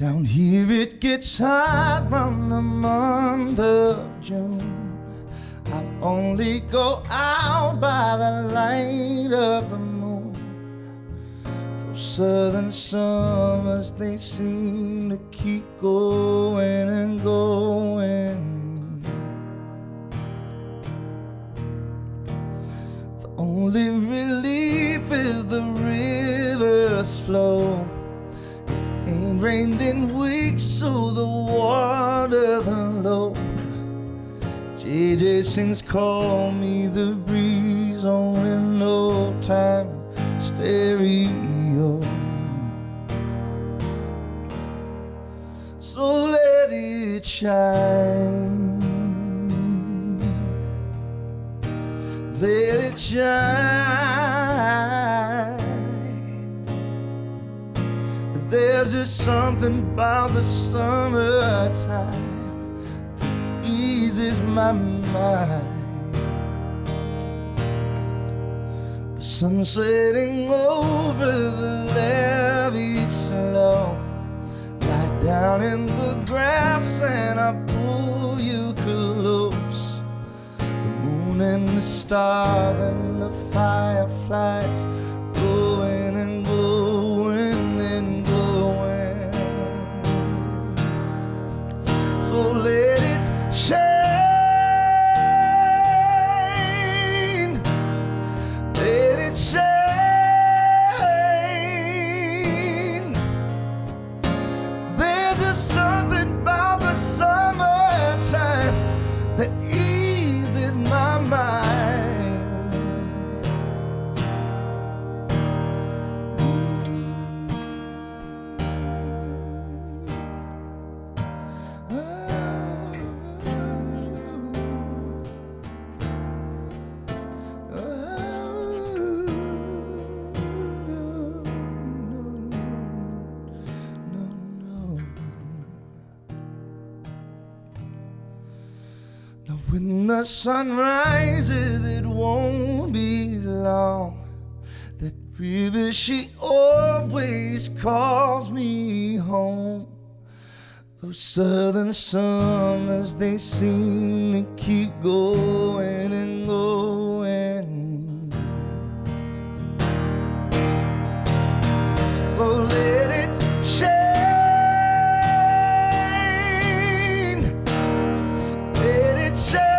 Down here it gets hot from the month of June. I'll only go out by the light of the moon. Those southern summers, they seem to keep going and going. The only relief is the river's flow. Ain't rained in weeks, so the water's low. JJ sings, call me the breeze on an old time stereo. So let it shine, let it shine. There's just something about the summertime that eases my mind. The sun setting over the levee slow. Lie down in the grass and I pull you close. The moon and the stars and the fireflies glowing and glowing and glowing. So let it shine, let it shine. There's just something about the summertime that eases my mind. When the sun rises, it won't be long. That river, she always calls me home. Those southern summers, they seem to keep going and going. Oh, let it shine, let it shine.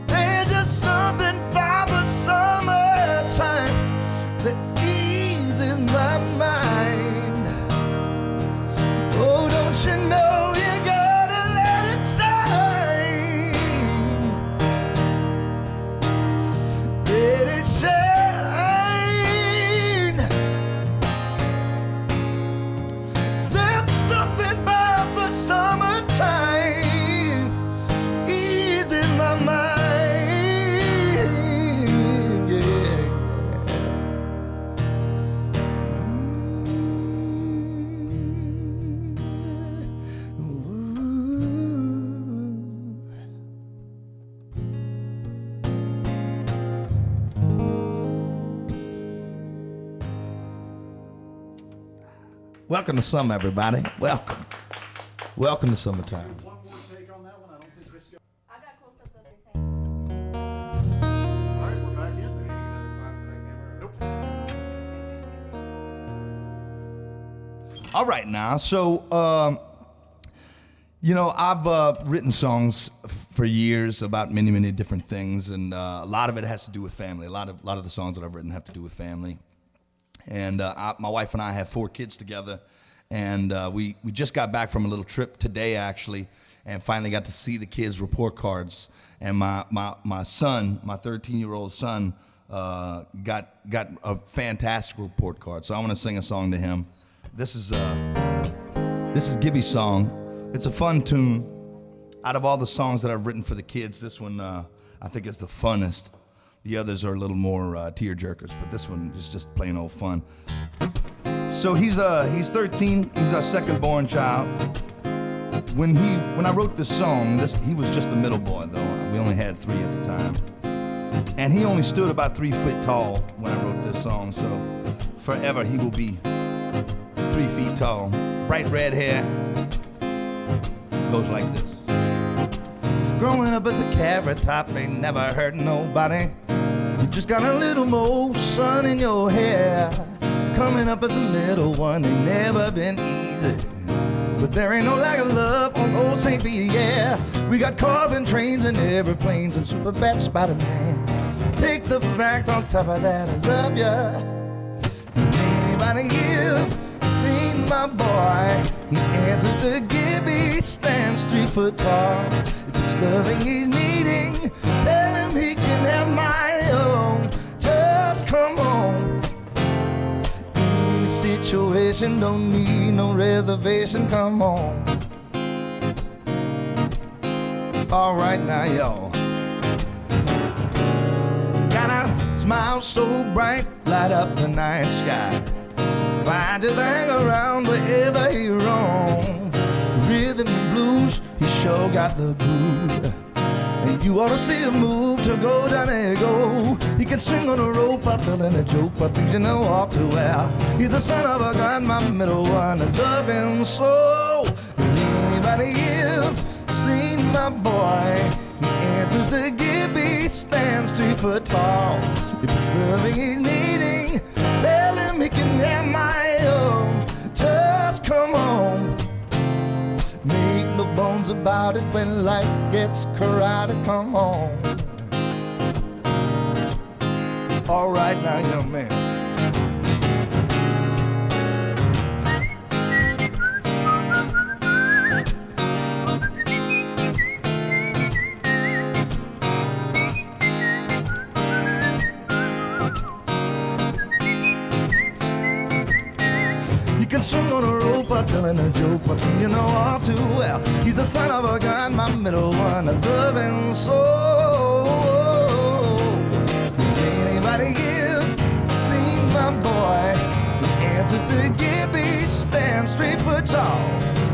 There's just something about the summertime that eases my mind. Oh, don't you know you gotta let it shine, let it shine. There's something about the summertime easing my mind. Yeah. Welcome to summer, everybody. Welcome. Welcome to summertime. One more take on that one. I don't think this goes. I got close-ups of this. All right, we're back in there. Nope. All right, now. So, I've written songs for years about many, many different things, and a lot of it has to do with family. A lot of the songs that I've written have to do with family. And my wife and I have 4 kids together, and we just got back from a little trip today, actually, and finally got to see the kids' report cards. And my son, my 13-year-old son, got a fantastic report card. So I want to sing a song to him. This is Gibby's song. It's a fun tune. Out of all the songs that I've written for the kids, this one I think is the funnest. The others are a little more tear jerkers, but this one is just plain old fun. So he's 13. He's our second born child. When I wrote this song, he was just the middle boy though. We only had 3 at the time. And he only stood about 3 feet tall when I wrote this song, so forever he will be 3 feet tall. Bright red hair, goes like this. Growing up as a carrot top ain't never hurt nobody. You just got a little more sun in your hair. Coming up as a middle one ain't never been easy. But there ain't no lack of love on old St. B, yeah. We got cars and trains and airplanes and super bad Spider-Man. Take the fact on top of that, I love ya. Has anybody here seen my boy? He answers the Gibby, stands 3 foot tall. If it's loving he's needing, tell him he can have my own. Just come on. Any situation, don't need no reservation, come on. All right now, y'all. Got a smile so bright, light up the night sky. Why just hang around wherever he roam? Rhythm and blues, he sure got the groove. And you ought to see him move to go down and go. He can swing on a rope, I'm telling a joke, but things you know all too well. He's the son of a gun, my middle one, I love him so. Has anybody here seen my boy? He answers the Gibby, stands 3 foot tall. If it's loving he's needing, tell him he can have my own. Just come on. Make no bones about it when life gets crowded, come on. All right now, young man. You can swing on a rope or telling a joke, but you know all too well. He's the son of a gun, my middle one, I love him so. Anybody here seen my boy? He answers the Gibby, stands 3 foot tall.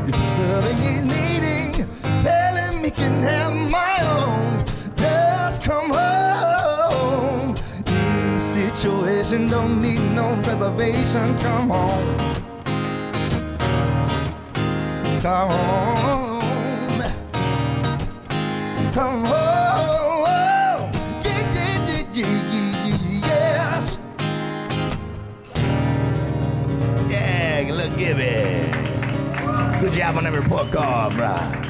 If it's loving he's needing, tell him he can have my own. Just come home. Any situation, don't need no reservation, come on. Come home, come home, yes. Yeah, look, Gibby. Good job on that report card, brah.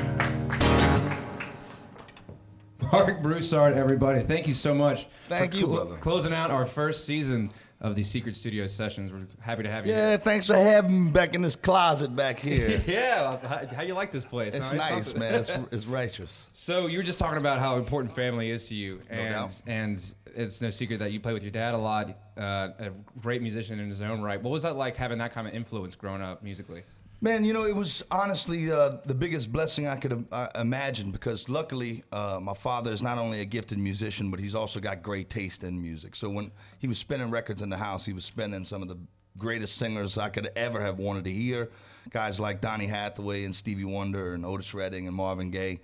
Marc Broussard, everybody. Thank you so much. Thank you, brother. Closing out our first season of the Secret Studio sessions. We're happy to have you. Yeah, thanks for having me back in this closet back here. Yeah, how you like this place? It's huh? nice, something. man. It's righteous. So you were just talking about how important family is to you, doubt. and it's no secret that you play with your dad a lot, a great musician in his own right. What was that like having that kind of influence growing up musically? Man, you know, it was honestly the biggest blessing I could imagine, because luckily my father is not only a gifted musician, but he's also got great taste in music. So when he was spinning records in the house, he was spinning some of the greatest singers I could ever have wanted to hear. Guys like Donny Hathaway and Stevie Wonder and Otis Redding and Marvin Gaye.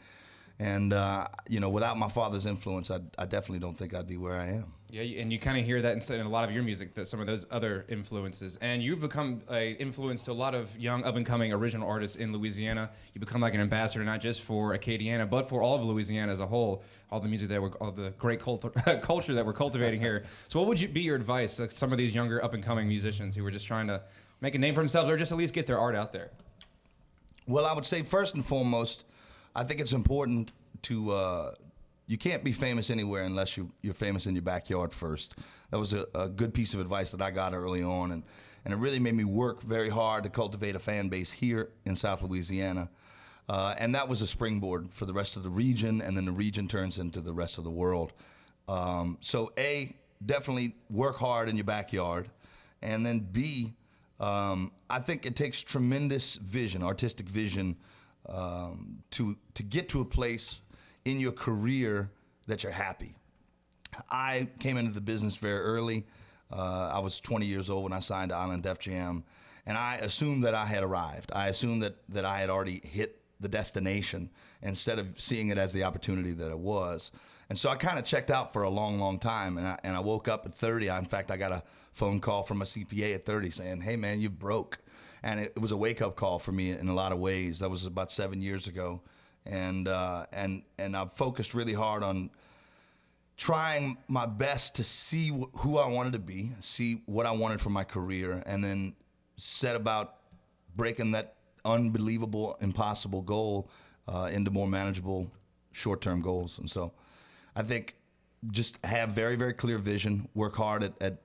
And, you know, without my father's influence, I definitely don't think I'd be where I am. Yeah, and you kind of hear that in a lot of your music, some of those other influences. And you've become an influence to a lot of young, up-and-coming original artists in Louisiana. You become like an ambassador, not just for Acadiana, but for all of Louisiana as a whole, all the music all the great culture that we're cultivating here. So what would be your advice to some of these younger, up-and-coming musicians who are just trying to make a name for themselves or just at least get their art out there? Well, I would say first and foremost, I think it's important to you can't be famous anywhere unless you're famous in your backyard first. That was a good piece of advice that I got early on, and it really made me work very hard to cultivate a fan base here in South Louisiana. And that was a springboard for the rest of the region, and then the region turns into the rest of the world. So A, definitely work hard in your backyard, and then B, I think it takes tremendous vision, artistic vision, to get to a place in your career that you're happy. I came into the business very early. I was 20 years old when I signed to Island Def Jam, and I assumed that I had arrived. I assumed that I had already hit the destination instead of seeing it as the opportunity that it was. And so I kind of checked out for a long, long time. And I woke up at 30. In fact, I got a phone call from a CPA at 30 saying, hey, man, you broke. And it was a wake-up call for me in a lot of ways. That was about 7 years ago. And I've focused really hard on trying my best to see who I wanted to be, see what I wanted for my career, and then set about breaking that unbelievable, impossible goal into more manageable short-term goals. And so I think just have very, very clear vision, work hard at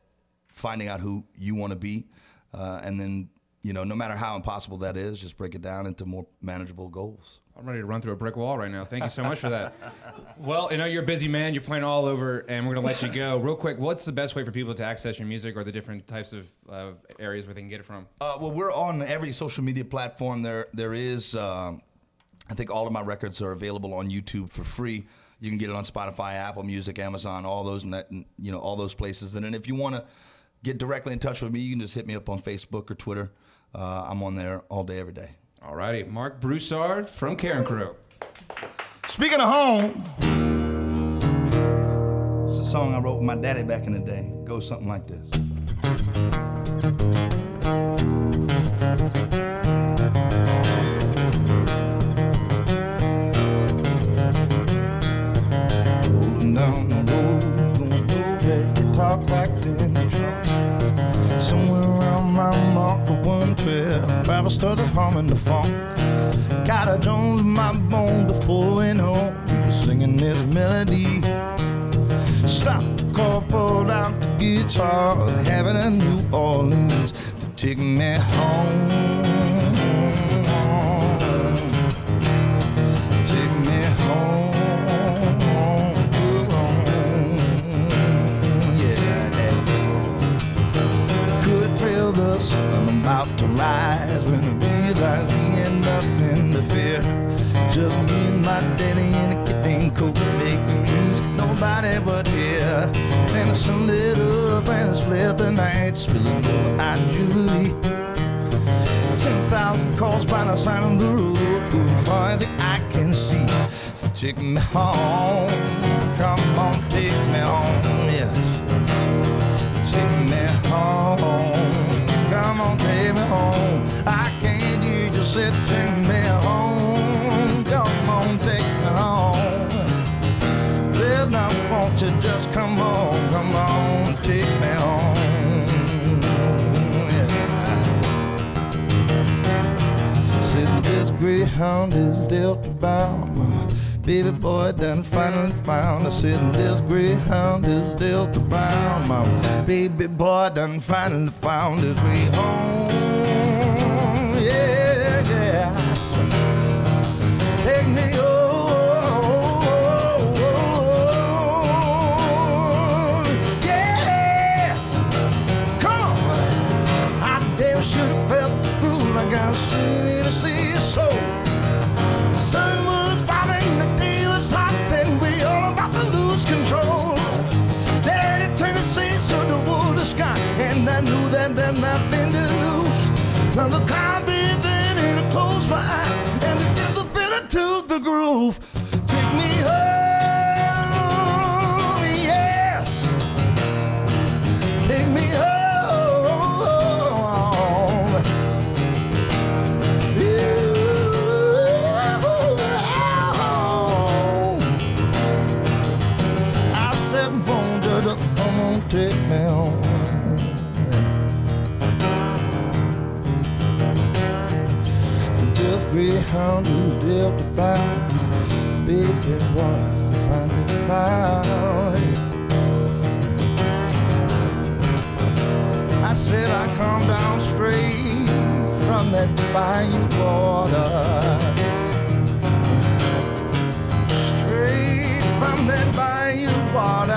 finding out who you want to be, and then, no matter how impossible that is, just break it down into more manageable goals. I'm ready to run through a brick wall right now. Thank you so much for that. Well, I know you're a busy man. You're playing all over, and we're going to let you go. Real quick, what's the best way for people to access your music or the different types of areas where they can get it from? Well, we're on every social media platform. There is, I think all of my records are available on YouTube for free. You can get it on Spotify, Apple Music, Amazon, all those, all those places. And then if you want to get directly in touch with me, you can just hit me up on Facebook or Twitter. I'm on there all day, every day. All righty. Marc Broussard from KADN KLAF. Speaking of home, it's a song I wrote with my daddy back in the day. It goes something like this. Rolling down the road, going over, you talk back in the truck. Somewhere around my mark of 112, Bible started humming the funk. Got a Jones in my bone before we know we were singing this melody. Stopped the car, pulled out the guitar, having a New Orleans to take me home. Take me home. Yeah, that could feel the sun about to rise when I realized we had nothing to fear. Just me and my daddy in a kitten coat, making music nobody but hear. And the sun lit up and it split the night, spilling over our Jubilee. 10,000 calls by the side of the road, going far that I can see. So take me home, come on, take me home, yes. Take me home, come on, take me home. I can't hear you say take me home, come on, take me home. Well, I want you just come on, take me home. Said this greyhound is Delta bound. My baby boy done finally found. I said this greyhound is Delta bound. My baby boy done finally found his way home. Yeah, yeah. Take me home. Yes. Come on. I damn should have felt the groove like I was singing in a sea of soul. The sun was falling, the day was hot, and we all about to lose control. Daddy turned to say so the world is sky, and I knew that there's nothing to lose. Now the cloud breathed in and I closed my eye, and it gives a bit to the groove. Take me home, yes. Take me home. I said, won't you just come on, take me home. This greyhound who's Delta bound, baby boy, finally found. I said I come down straight from that bayou water, straight from that bayou water.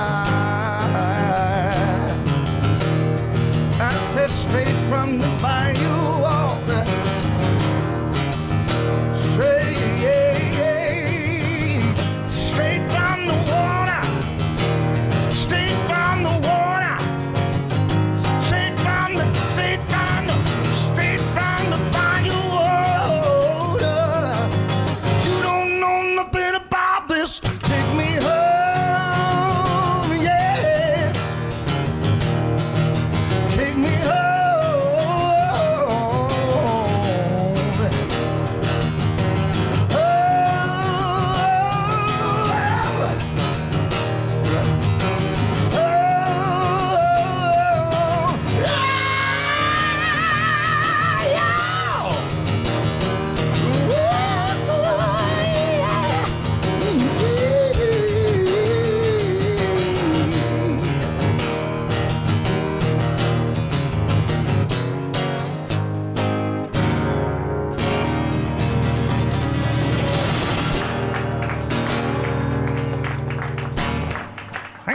I said straight from the bayou water. Straight from the water, straight from the water, straight from the bayou water. You don't know nothing about this. Take me home.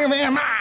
Thank you very much.